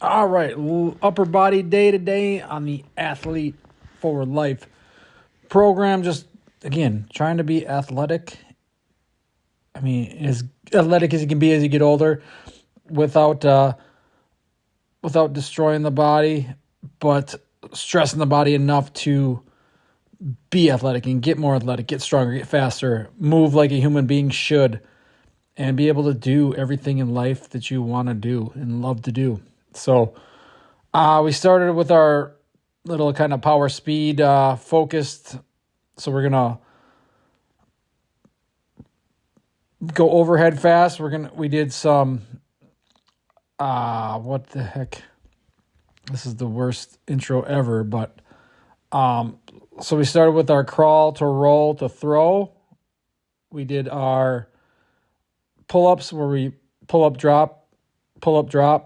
All right, upper body day to day on the Athlete Forward Life program. Just again, trying to be athletic. I mean, as athletic as you can be as you get older, without without destroying the body, but stressing the body enough to be athletic and get more athletic, get stronger, get faster, move like a human being should, and be able to do everything in life that you want to do and love to do. So we started with our little kind of power speed focused. So we're gonna go overhead fast. We did some what the heck? This is the worst intro ever, but so we started with our crawl to roll to throw. We did our pull-ups where we pull up drop.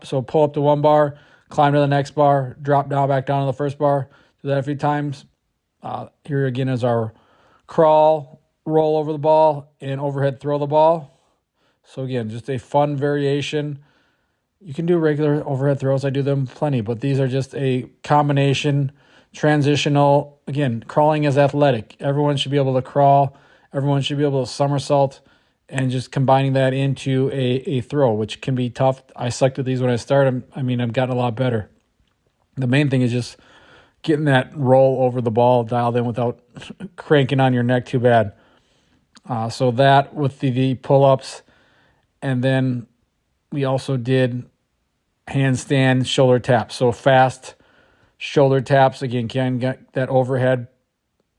So pull up to one bar, climb to the next bar, drop down back down to the first bar. Do that a few times. Here again is our crawl, roll over the ball, and overhead throw the ball. So again, just a fun variation. You can do regular overhead throws. I do them plenty, but these are just a combination, transitional. Again, crawling is athletic. Everyone should be able to crawl. Everyone should be able to somersault, and just combining that into a throw, which can be tough. I sucked at these when I started. I've gotten a lot better. The main thing is just getting that roll over the ball dialed in without cranking on your neck too bad. So that with the pull-ups, and then we also did handstand shoulder taps. So fast shoulder taps. Again, can get that overhead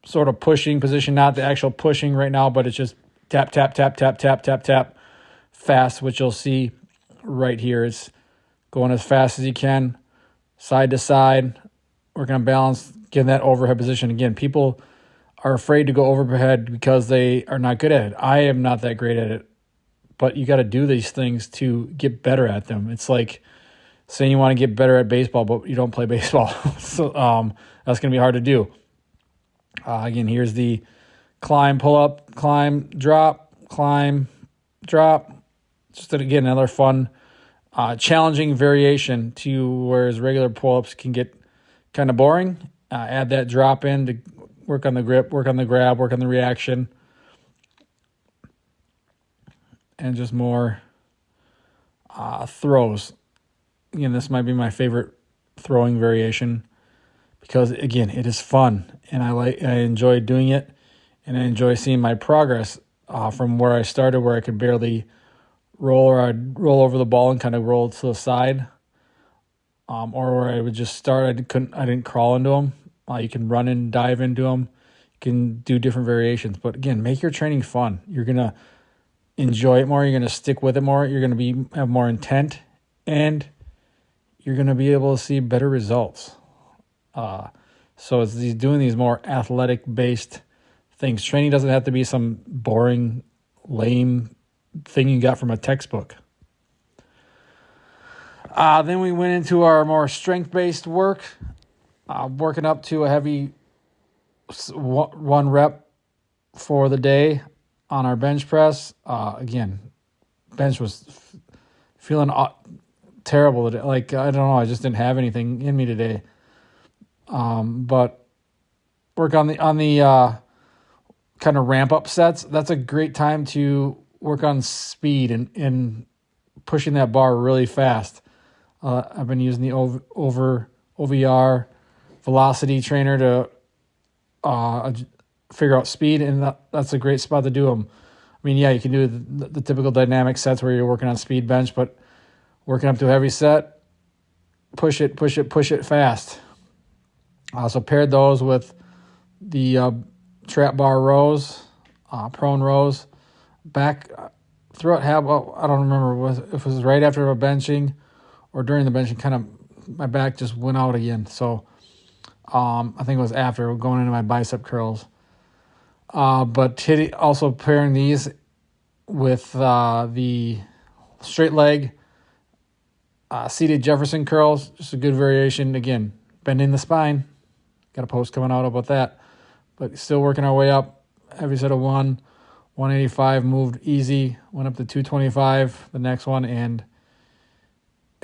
sort of pushing position, not the actual pushing right now, but it's just tap, tap, tap, tap, tap, tap, tap, fast, which you'll see right here. It's going as fast as you can, side to side, working on balance, getting that overhead position. Again, people are afraid to go overhead because they are not good at it. I am not that great at it, but you got to do these things to get better at them. It's like saying you want to get better at baseball, but you don't play baseball. So that's going to be hard to do. Again, here's the climb, pull up, climb, drop. Just again, another fun, challenging variation to whereas regular pull-ups can get kind of boring. Add that drop in to work on the grip, work on the grab, work on the reaction, and just more throws. Again, this might be my favorite throwing variation because, again, it is fun, and I enjoy doing it. And I enjoy seeing my progress from where I started, where I could barely roll, or I'd roll over the ball and kind of roll to the side, or where I would just start. I didn't crawl into them. You can run and dive into them. You can do different variations. But again, make your training fun. You're gonna enjoy it more. You're gonna stick with it more. You're gonna have more intent, and you're gonna be able to see better results. So it's doing these more athletic based things. Training doesn't have to be some boring, lame thing you got from a textbook. Then we went into our more strength-based work, working up to a heavy 1 rep for the day on our bench press. Again, bench was feeling terrible today. Like, I don't know, I just didn't have anything in me today. But work on the kind of ramp up sets. That's a great time to work on speed and pushing that bar really fast. I've been using the OVR velocity trainer to figure out speed, and that's a great spot to do them. You can do the typical dynamic sets where you're working on speed bench, but working up to a heavy set, push it fast. So paired those with the trap bar rows, prone rows, back throughout. I don't remember if it was right after a benching or during the benching. Kind of my back just went out again. So I think it was after going into my bicep curls. But also pairing these with the straight leg seated Jefferson curls, just a good variation. Again, bending the spine. Got a post coming out about that. But still working our way up. Heavy set of 185, moved easy, went up to 225, the next one, and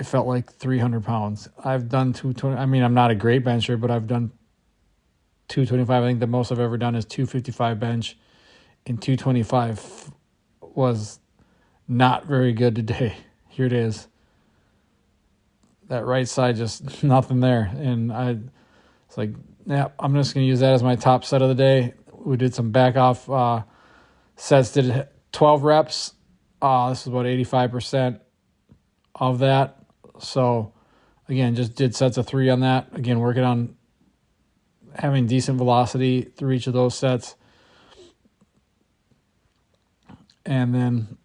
it felt like 300 pounds. I've done 220. I mean, I'm not a great bencher, but I've done 225. I think the most I've ever done is 255 bench, and 225 was not very good today. Here it is. That right side, just nothing there. And it's like, yeah, I'm just going to use that as my top set of the day. We did some back off sets, did 12 reps. This is about 85% of that. So, again, just did sets of 3 on that. Again, working on having decent velocity through each of those sets. And then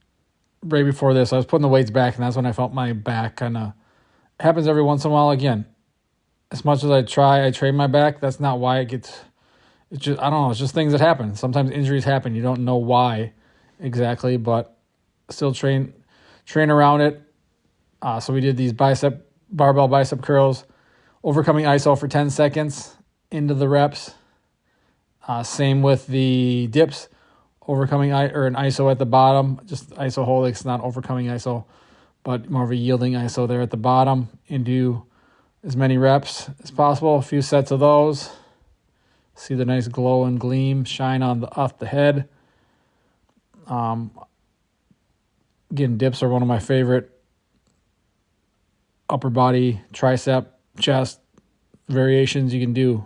right before this, I was putting the weights back, and that's when I felt my back kind of happens every once in a while. Again, as much as I train my back. That's not why it gets. It's just, I don't know. It's just things that happen. Sometimes injuries happen. You don't know why exactly, but still train around it. So we did these barbell bicep curls, overcoming iso for 10 seconds into the reps. Same with the dips, overcoming an iso at the bottom, just iso hold. It's not overcoming iso, but more of a yielding iso there at the bottom, and do as many reps as possible. A few sets of those. See the nice glow and gleam shine off the head. Again, dips are one of my favorite upper body, tricep, chest variations you can do,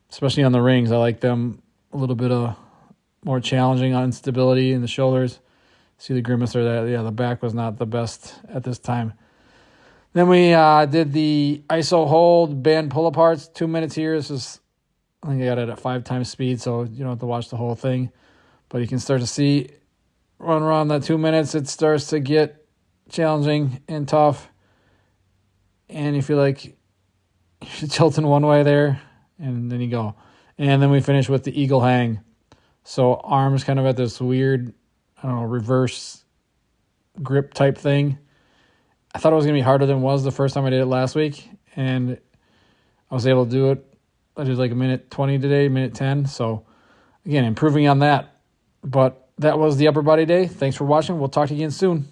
especially on the rings. I like them a little bit more challenging on stability in the shoulders. See the grimace there. The back was not the best at this time. Then we did the iso hold band pull aparts, 2 minutes here. This is, I think I got it at 5 times speed, so you don't have to watch the whole thing. But you can start to see, run around that 2 minutes, it starts to get challenging and tough. And you feel like you're tilting one way there, and then you go. And then we finish with the eagle hang. So arms kind of at this weird, reverse grip type thing. I thought it was going to be harder than it was the first time I did it last week, and I was able to do it. I did like a minute 20 today, minute 10. So, again, improving on that. But that was the upper body day. Thanks for watching. We'll talk to you again soon.